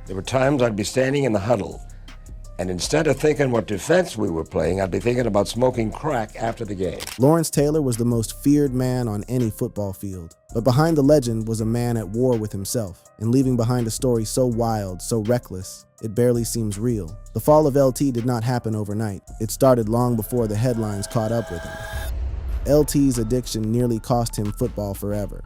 There were times I'd be standing in the huddle, and instead of thinking what defense we were playing, I'd be thinking about smoking crack after the game. Lawrence Taylor was the most feared man on any football field. But behind the legend was a man at war with himself, and leaving behind a story so wild, so reckless, it barely seems real. The fall of LT did not happen overnight. It started long before the headlines caught up with him. LT's addiction nearly cost him football forever.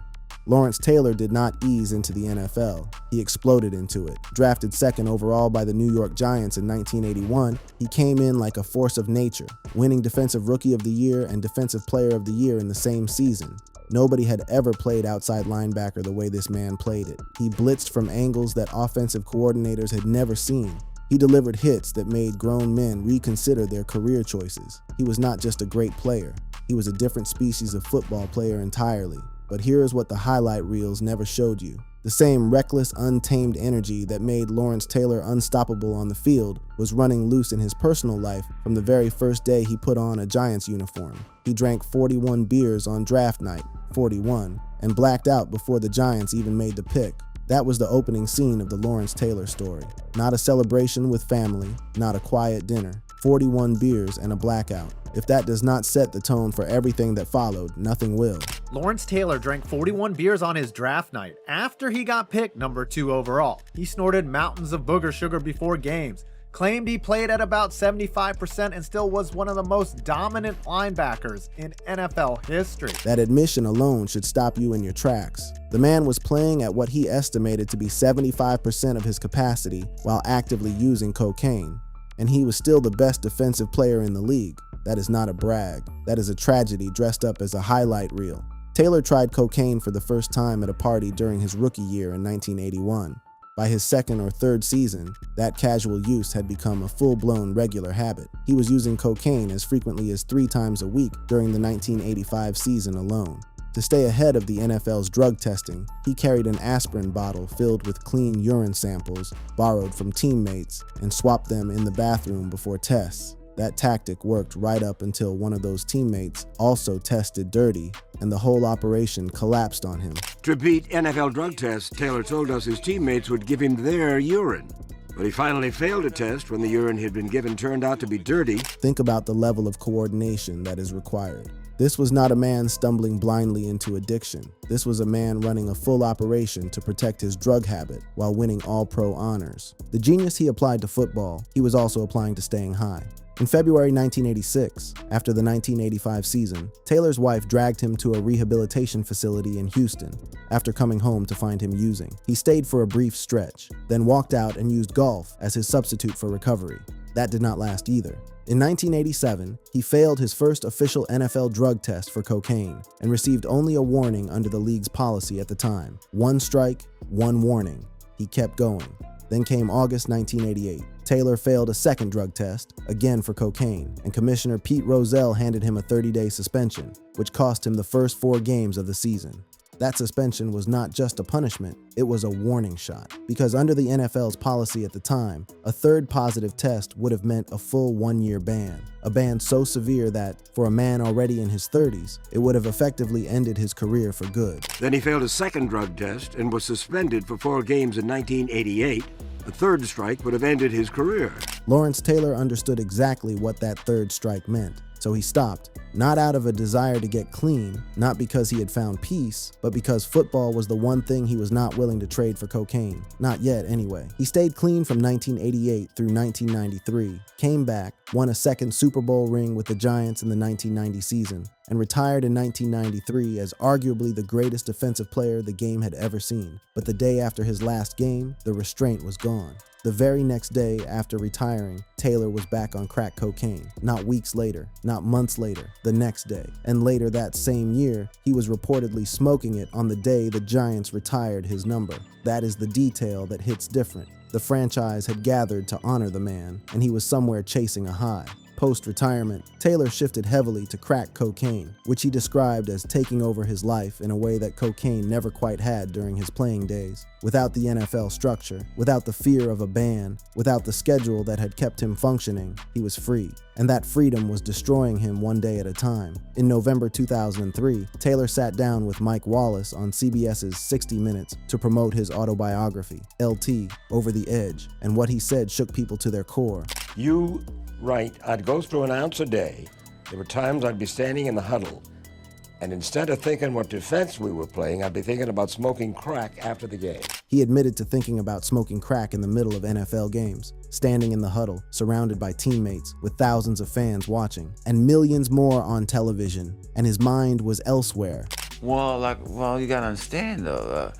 Lawrence Taylor did not ease into the NFL. He exploded into it. Drafted second overall by the New York Giants in 1981, he came in like a force of nature, winning Defensive Rookie of the Year and Defensive Player of the Year in the same season. Nobody had ever played outside linebacker the way this man played it. He blitzed from angles that offensive coordinators had never seen. He delivered hits that made grown men reconsider their career choices. He was not just a great player. He was a different species of football player entirely. But here is what the highlight reels never showed you. The same reckless, untamed energy that made Lawrence Taylor unstoppable on the field was running loose in his personal life from the very first day he put on a Giants uniform. He drank 41 beers on draft night, 41, and blacked out before the Giants even made the pick. That was the opening scene of the Lawrence Taylor story. Not a celebration with family, not a quiet dinner. 41 beers and a blackout. If that does not set the tone for everything that followed, nothing will. Lawrence Taylor drank 41 beers on his draft night after he got picked number 2 overall. He snorted mountains of booger sugar before games, claimed he played at about 75% and still was one of the most dominant linebackers in NFL history. That admission alone should stop you in your tracks. The man was playing at what he estimated to be 75% of his capacity while actively using cocaine. And he was still the best defensive player in the league. That is not a brag. That is a tragedy dressed up as a highlight reel. Taylor tried cocaine for the first time at a party during his rookie year in 1981. By his second or third season, that casual use had become a full-blown regular habit. He was using cocaine as frequently as 3 times a week during the 1985 season alone. To stay ahead of the NFL's drug testing, he carried an aspirin bottle filled with clean urine samples borrowed from teammates and swapped them in the bathroom before tests. That tactic worked right up until one of those teammates also tested dirty, and the whole operation collapsed on him. To beat NFL drug tests, Taylor told us his teammates would give him their urine. But he finally failed a test when the urine he'd been given turned out to be dirty. Think about the level of coordination that is required. This was not a man stumbling blindly into addiction. This was a man running a full operation to protect his drug habit while winning All-Pro honors. The genius he applied to football, he was also applying to staying high. In February 1986, after the 1985 season, Taylor's wife dragged him to a rehabilitation facility in Houston after coming home to find him using. He stayed for a brief stretch, then walked out and used golf as his substitute for recovery. That did not last either. In 1987, he failed his first official NFL drug test for cocaine and received only a warning under the league's policy at the time. 1 strike, 1 warning. He kept going. Then came August 1988. Taylor failed a second drug test, again for cocaine, and Commissioner Pete Rozelle handed him a 30-day suspension, which cost him the first 4 games of the season. That suspension was not just a punishment, it was a warning shot. Because under the NFL's policy at the time, a third positive test would have meant a full 1-year ban. A ban so severe that, for a man already in his 30s, it would have effectively ended his career for good. Then he failed a second drug test and was suspended for 4 games in 1988. A third strike would have ended his career. Lawrence Taylor understood exactly what that third strike meant, so he stopped. Not out of a desire to get clean, not because he had found peace, but because football was the one thing he was not willing to trade for cocaine. Not yet, anyway. He stayed clean from 1988 through 1993, came back, won a second Super Bowl ring with the Giants in the 1990 season, and retired in 1993 as arguably the greatest defensive player the game had ever seen. But the day after his last game, the restraint was gone. The very next day after retiring, Taylor was back on crack cocaine. Not weeks later, not months later, the next day. And later that same year, he was reportedly smoking it on the day the Giants retired his number. That is the detail that hits different. The franchise had gathered to honor the man, and he was somewhere chasing a high. Post-retirement, Taylor shifted heavily to crack cocaine, which he described as taking over his life in a way that cocaine never quite had during his playing days. Without the NFL structure, without the fear of a ban, without the schedule that had kept him functioning, he was free. And that freedom was destroying him one day at a time. In November 2003, Taylor sat down with Mike Wallace on CBS's 60 Minutes to promote his autobiography, LT, Over the Edge, and what he said shook people to their core. You right, I'd go through an ounce a day. There were times I'd be standing in the huddle, and instead of thinking what defense we were playing, I'd be thinking about smoking crack after the game. He admitted to thinking about smoking crack in the middle of NFL games, standing in the huddle, surrounded by teammates, with thousands of fans watching, and millions more on television, and his mind was elsewhere. Well, you gotta understand though,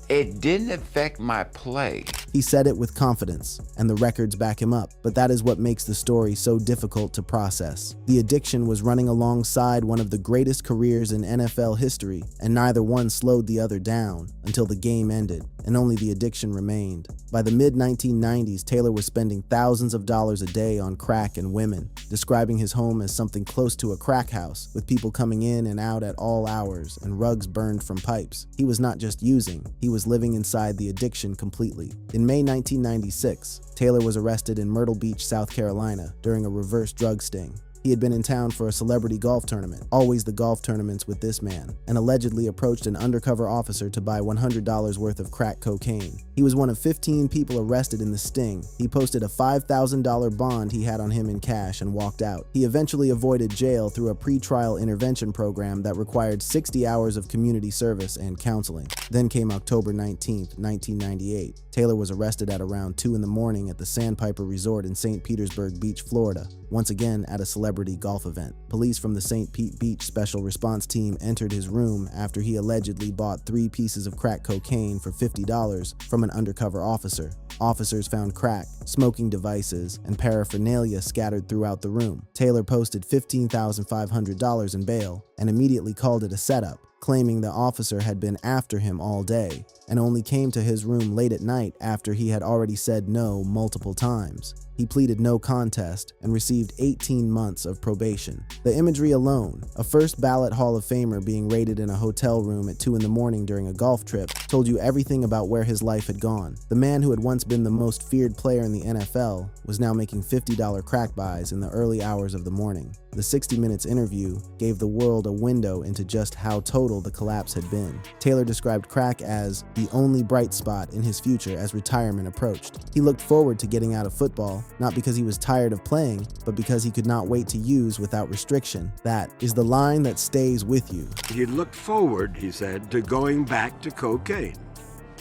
it didn't affect my play. He said it with confidence, and the records back him up, but that is what makes the story so difficult to process. The addiction was running alongside one of the greatest careers in NFL history, and neither one slowed the other down until the game ended, and only the addiction remained. By the mid-1990s, Taylor was spending thousands of dollars a day on crack and women, describing his home as something close to a crack house, with people coming in and out at all hours, and rugs burned from pipes. He was not just using, he was living inside the addiction completely. In May 1996, Taylor was arrested in Myrtle Beach, South Carolina, during a reverse drug sting. He had been in town for a celebrity golf tournament, always the golf tournaments with this man, and allegedly approached an undercover officer to buy $100 worth of crack cocaine. He was one of 15 people arrested in the sting. He posted a $5,000 bond he had on him in cash and walked out. He eventually avoided jail through a pretrial intervention program that required 60 hours of community service and counseling. Then came October 19, 1998. Taylor was arrested at around 2 in the morning at the Sandpiper Resort in St. Petersburg Beach, Florida, once again at a celebrity golf event. Police from the St. Pete Beach Special Response Team entered his room after he allegedly bought 3 pieces of crack cocaine for $50 from an undercover officer. Officers found crack, smoking devices, and paraphernalia scattered throughout the room. Taylor posted $15,500 in bail and immediately called it a setup, claiming the officer had been after him all day and only came to his room late at night after he had already said no multiple times. He pleaded no contest and received 18 months of probation. The imagery alone, a first ballot Hall of Famer being raided in a hotel room at 2 in the morning during a golf trip, told you everything about where his life had gone. The man who had once been the most feared player in the NFL was now making $50 crack buys in the early hours of the morning. The 60 Minutes interview gave the world a window into just how total the collapse had been. Taylor described crack as the only bright spot in his future as retirement approached. He looked forward to getting out of football, not because he was tired of playing, but because he could not wait to use without restriction. That is the line that stays with you. He looked forward, he said, to going back to cocaine.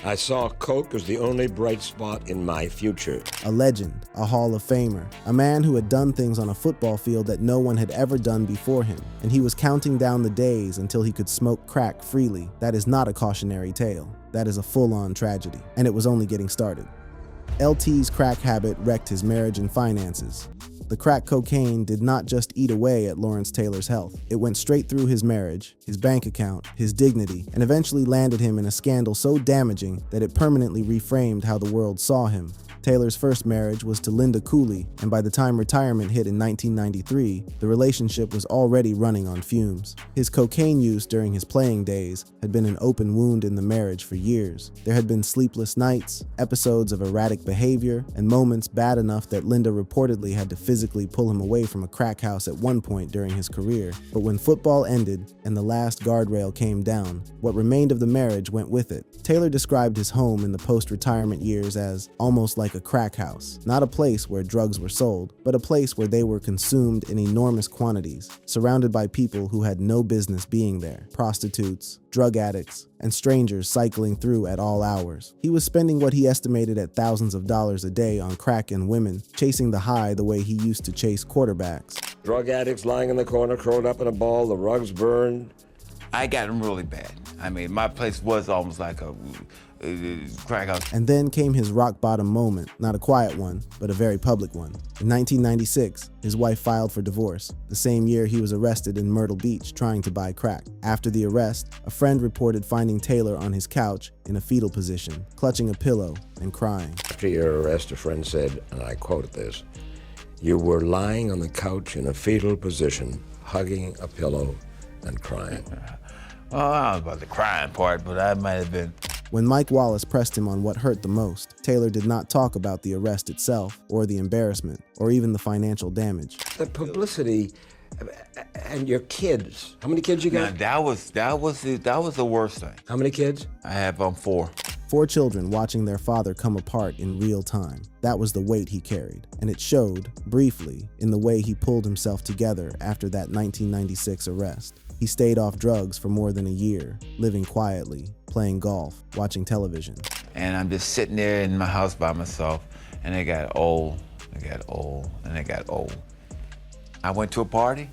I saw coke as the only bright spot in my future. A legend, a Hall of Famer, a man who had done things on a football field that no one had ever done before him, and he was counting down the days until he could smoke crack freely. That is not a cautionary tale. That is a full-on tragedy, and it was only getting started. LT's crack habit wrecked his marriage and finances. The crack cocaine did not just eat away at Lawrence Taylor's health. It went straight through his marriage, his bank account, his dignity, and eventually landed him in a scandal so damaging that it permanently reframed how the world saw him. Taylor's first marriage was to Linda Cooley, and by the time retirement hit in 1993, the relationship was already running on fumes. His cocaine use during his playing days had been an open wound in the marriage for years. There had been sleepless nights, episodes of erratic behavior, and moments bad enough that Linda reportedly had to physically pull him away from a crack house at one point during his career. But when football ended and the last guardrail came down, what remained of the marriage went with it. Taylor described his home in the post-retirement years as almost like a crack house, not a place where drugs were sold, but a place where they were consumed in enormous quantities, surrounded by people who had no business being there, prostitutes, drug addicts, and strangers cycling through at all hours. He was spending what he estimated at thousands of dollars a day on crack and women, chasing the high the way he used to chase quarterbacks. Drug addicts lying in the corner, curled up in a ball, the rugs burned. I got them really bad. I mean, my place was almost like a crack house. And then came his rock bottom moment, not a quiet one, but a very public one. In 1996, his wife filed for divorce, the same year he was arrested in Myrtle Beach trying to buy crack. After the arrest, a friend reported finding Taylor on his couch in a fetal position, clutching a pillow and crying. After your arrest, a friend said, and I quote this, You were lying on the couch in a fetal position, hugging a pillow and crying. Well, I don't know about the crying part, but I might have been. When Mike Wallace pressed him on what hurt the most, Taylor did not talk about the arrest itself, or the embarrassment, or even the financial damage. The publicity and your kids. How many kids you Now, got? that was the worst thing. How many kids? I have 4. 4 children watching their father come apart in real time. That was the weight he carried, and it showed, briefly, in the way he pulled himself together after that 1996 arrest. He stayed off drugs for more than a year, living quietly, playing golf, watching television. And I'm just sitting there in my house by myself, and it got old, and it got old. I went to a party,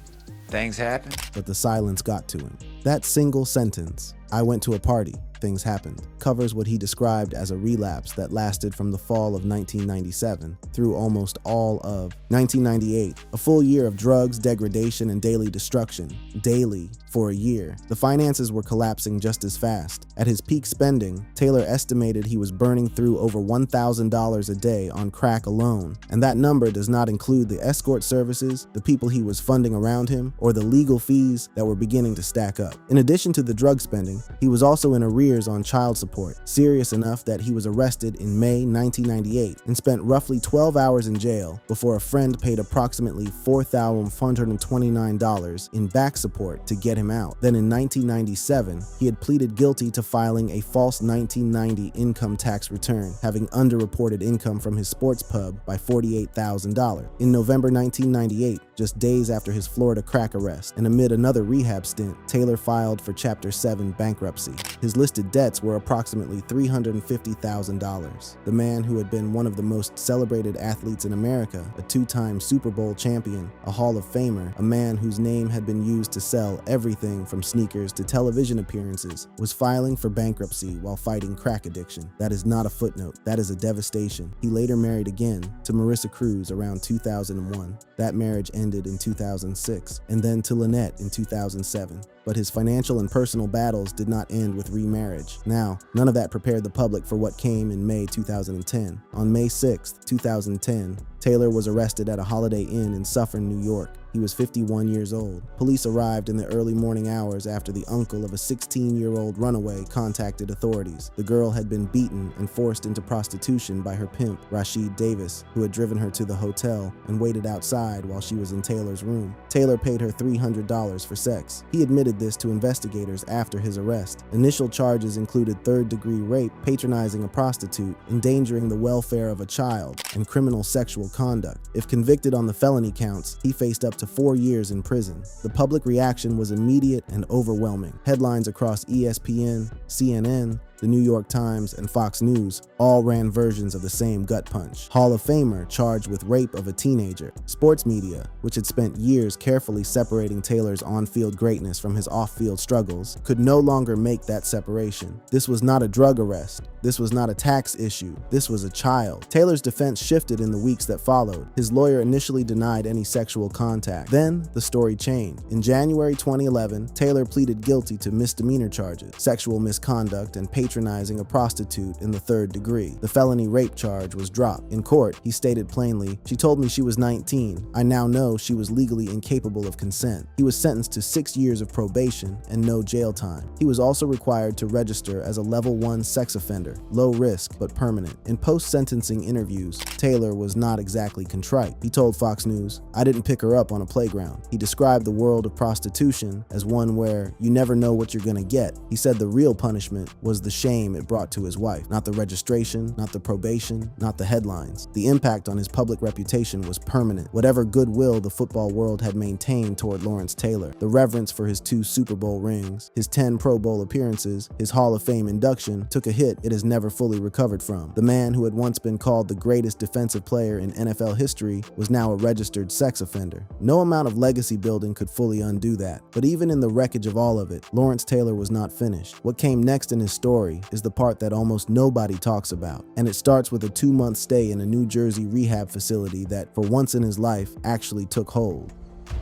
things happened. But the silence got to him. That single sentence, "I went to a party, things happened," covers what he described as a relapse that lasted from the fall of 1997 through almost all of 1998, a full year of drugs, degradation, and daily destruction. Daily for a year. The finances were collapsing just as fast. At his peak spending, Taylor estimated he was burning through over $1,000 a day on crack alone, and that number does not include the escort services, the people he was funding around him, or the legal fees that were beginning to stack up. In addition to the drug spending, he was also in arrears on child support, serious enough that he was arrested in May 1998 and spent roughly 12 hours in jail before a friend paid approximately $4,429 in back support to get him out. Then in 1997, he had pleaded guilty to filing a false 1990 income tax return, having underreported income from his sports pub by $48,000. In November 1998, just days after his Florida crack arrest, and amid another rehab stint, Taylor filed for Chapter 7 bankruptcy. His listed debts were approximately $350,000. The man who had been one of the most celebrated athletes in America, a 2-time Super Bowl champion, a Hall of Famer, a man whose name had been used to sell everything from sneakers to television appearances, was filing for bankruptcy while fighting crack addiction. That is not a footnote. That is a devastation. He later married again to Marissa Cruz around 2001. That marriage ended in 2006, and then to Lynette in 2007. But his financial and personal battles did not end with remarriage. Now, none of that prepared the public for what came in May 2010. On May 6, 2010, Taylor was arrested at a Holiday Inn in Suffern, New York. He was 51 years old. Police arrived in the early morning hours after the uncle of a 16-year-old runaway contacted authorities. The girl had been beaten and forced into prostitution by her pimp, Rashid Davis, who had driven her to the hotel and waited outside while she was in Taylor's room. Taylor paid her $300 for sex. He admitted this to investigators after his arrest. Initial charges included third-degree rape, patronizing a prostitute, endangering the welfare of a child, and criminal sexual conduct. If convicted on the felony counts, he faced up to 4 years in prison. The public reaction was immediate and overwhelming. Headlines across ESPN, CNN, the New York Times, and Fox News all ran versions of the same gut punch. Hall of Famer charged with rape of a teenager. Sports media, which had spent years carefully separating Taylor's on-field greatness from his off-field struggles, could no longer make that separation. This was not a drug arrest. This was not a tax issue. This was a child. Taylor's defense shifted in the weeks that followed. His lawyer initially denied any sexual contact. Then, the story changed. In January 2011, Taylor pleaded guilty to misdemeanor charges, sexual misconduct, and patronizing a prostitute in the 3rd degree. The felony rape charge was dropped. In court, he stated plainly, "She told me she was 19. I now know she was legally incapable of consent." He was sentenced to 6 years of probation and no jail time. He was also required to register as a level 1 sex offender, low risk but permanent. In post-sentencing interviews, Taylor was not exactly contrite. He told Fox News, "I didn't pick her up on a playground." He described the world of prostitution as one where you never know what you're gonna get. He said the real punishment was the shame it brought to his wife, not the registration, not the probation, not the headlines. The impact on his public reputation was permanent. Whatever goodwill the football world had maintained toward Lawrence Taylor, the reverence for his 2 Super Bowl rings, his 10 Pro Bowl appearances, his Hall of Fame induction, took a hit it has never fully recovered from. The man who had once been called the greatest defensive player in NFL history was now a registered sex offender. No amount of legacy building could fully undo that. But even in the wreckage of all of it, Lawrence Taylor was not finished. What came next in his story is the part that almost nobody talks about, and it starts with a 2-month stay in a New Jersey rehab facility that, for once in his life, actually took hold.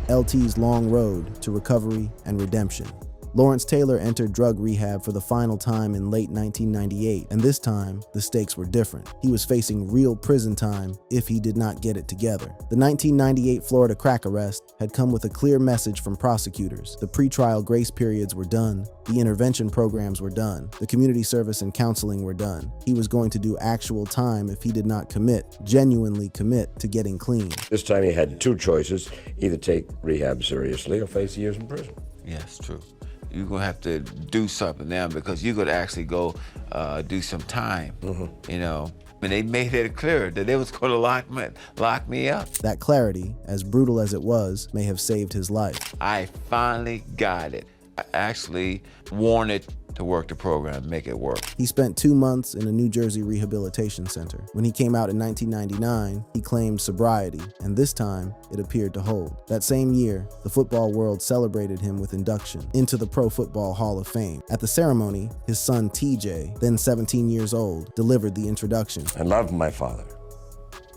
LT's long road to recovery and redemption. Lawrence Taylor entered drug rehab for the final time in late 1998, and this time, the stakes were different. He was facing real prison time if he did not get it together. The 1998 Florida crack arrest had come with a clear message from prosecutors. The pretrial grace periods were done, the intervention programs were done, the community service and counseling were done. He was going to do actual time if he did not genuinely commit to getting clean. This time he had two choices, either take rehab seriously or face years in prison. Yes, true. You're going to have to do something now because you're going to actually go do some time, you know. And they made it clear that they was going to lock me up. That clarity, as brutal as it was, may have saved his life. I finally got it. I actually wanted to work the program, make it work. He spent 2 months in a New Jersey rehabilitation center. When he came out in 1999, he claimed sobriety, and this time, it appeared to hold. That same year, the football world celebrated him with induction into the Pro Football Hall of Fame. At the ceremony, his son TJ, then 17 years old, delivered the introduction. I loved my father.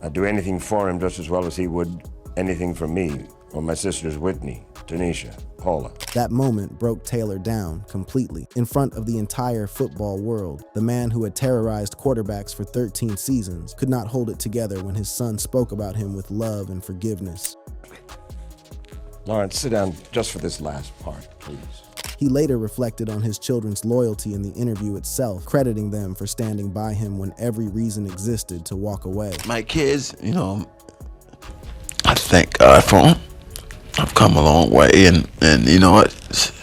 I'd do anything for him just as well as he would anything for me or my sisters Whitney, Tanisha, Paula. That moment broke Taylor down completely. In front of the entire football world, the man who had terrorized quarterbacks for 13 seasons could not hold it together when his son spoke about him with love and forgiveness. Lawrence, sit down just for this last part, please. He later reflected on his children's loyalty in the interview itself, crediting them for standing by him when every reason existed to walk away. My kids, you know, I thank God for them. I've come a long way, and you know what? It's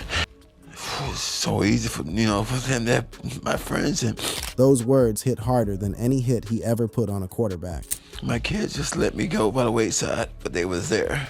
so easy for for them, they're my friends, and those words hit harder than any hit he ever put on a quarterback. my kids just let me go by the wayside, but they was there,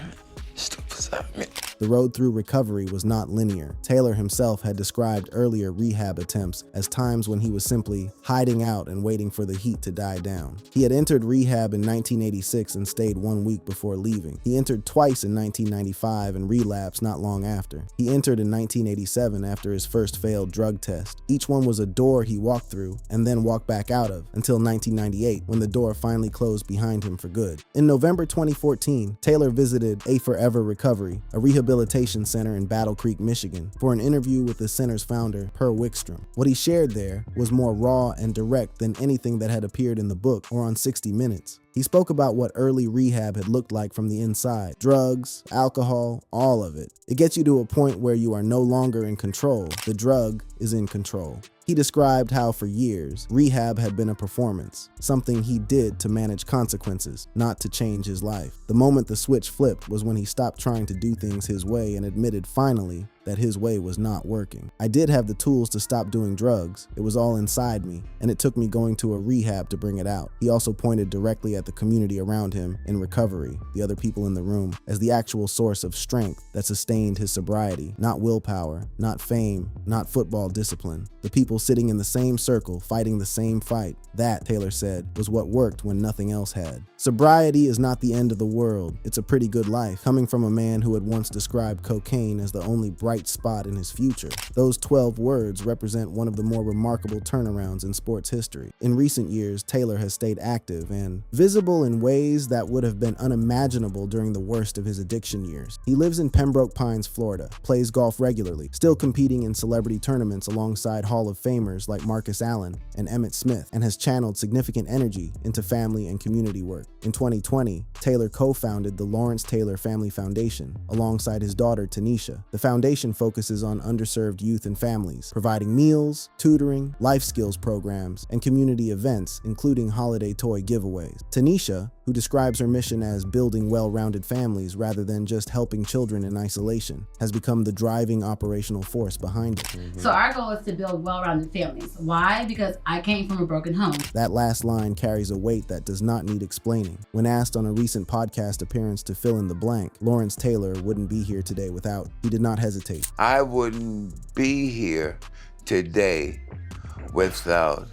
stood beside me. The road through recovery was not linear. Taylor himself had described earlier rehab attempts as times when he was simply hiding out and waiting for the heat to die down. He had entered rehab in 1986 and stayed 1 week before leaving. He entered twice in 1995 and relapsed not long after. He entered in 1987 after his first failed drug test. Each one was a door he walked through and then walked back out of until 1998 when the door finally closed behind him for good. In November 2014, Taylor visited A Forever Recovery, a rehabilitation center in Battle Creek, Michigan, for an interview with the center's founder, Per Wickstrom. What he shared there was more raw and direct than anything that had appeared in the book or on 60 Minutes. He spoke about what early rehab had looked like from the inside. Drugs, alcohol, all of it. It gets you to a point where you are no longer in control. The drug is in control. He described how for years, rehab had been a performance, something he did to manage consequences, not to change his life. The moment the switch flipped was when he stopped trying to do things his way and admitted finally that his way was not working. I did have the tools to stop doing drugs. It was all inside me, and it took me going to a rehab to bring it out. He also pointed directly at the community around him in recovery, the other people in the room, as the actual source of strength that sustained his sobriety. Not willpower, not fame, not football discipline. The people sitting in the same circle, fighting the same fight. That, Taylor said, was what worked when nothing else had. Sobriety is not the end of the world. It's a pretty good life, coming from a man who had once described cocaine as the only bright spot in his future. Those 12 words represent one of the more remarkable turnarounds in sports history. In recent years, Taylor has stayed active and visible in ways that would have been unimaginable during the worst of his addiction years. He lives in Pembroke Pines, Florida, plays golf regularly, still competing in celebrity tournaments alongside Hall of Famers like Marcus Allen and Emmitt Smith, and has channeled significant energy into family and community work. In 2020, Taylor co-founded the Lawrence Taylor Family Foundation alongside his daughter Tanisha. The foundation focuses on underserved youth and families, providing meals, tutoring, life skills programs, and community events, including holiday toy giveaways. Tanisha, who describes her mission as building well-rounded families rather than just helping children in isolation, has become the driving operational force behind it. So our goal is to build well-rounded families. Why? Because I came from a broken home. That last line carries a weight that does not need explaining. When asked on a recent podcast appearance to fill in the blank, Lawrence Taylor wouldn't be here today without. He did not hesitate. I wouldn't be here today without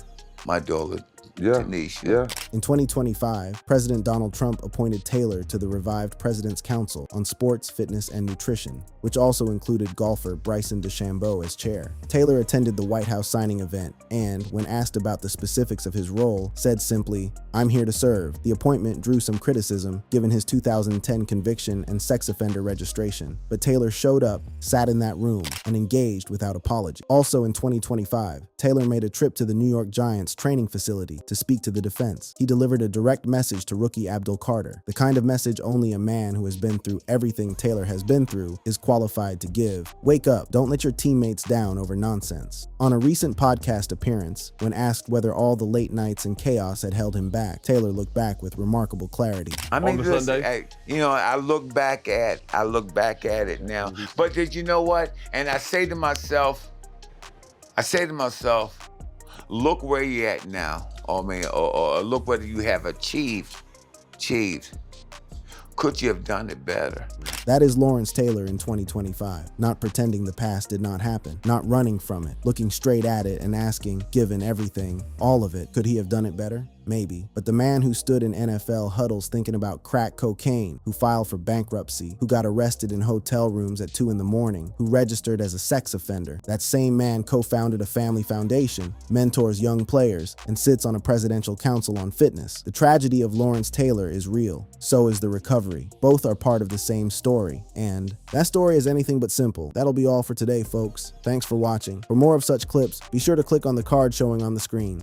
my daughter Tanisha. Yeah. In 2025, President Donald Trump appointed Taylor to the revived President's Council on Sports, Fitness, and Nutrition, which also included golfer Bryson DeChambeau as chair. Taylor attended the White House signing event and, when asked about the specifics of his role, said simply, "I'm here to serve." The appointment drew some criticism, given his 2010 conviction and sex offender registration, but Taylor showed up, sat in that room, and engaged without apology. Also in 2025, Taylor made a trip to the New York Giants training facility to speak to the defense. He delivered a direct message to rookie Abdul Carter, the kind of message only a man who has been through everything Taylor has been through is qualified to give. Wake up, don't let your teammates down over nonsense. On a recent podcast appearance, when asked whether all the late nights and chaos had held him back, Taylor looked back with remarkable clarity. I mean, On the listen, Sunday? I look back at it now. But did you know what? And I say to myself, look where you're at now. Or look what you have achieved. Could you have done it better? That is Lawrence Taylor in 2025, not pretending the past did not happen, not running from it, looking straight at it and asking, given everything, all of it, could he have done it better? Maybe. But the man who stood in NFL huddles thinking about crack cocaine, who filed for bankruptcy, who got arrested in hotel rooms at 2 a.m, who registered as a sex offender, that same man co-founded a family foundation, mentors young players, and sits on a presidential council on fitness. The tragedy of Lawrence Taylor is real. So is the recovery. Both are part of the same story. And that story is anything but simple. That'll be all for today, folks. Thanks for watching. For more of such clips, be sure to click on the card showing on the screen.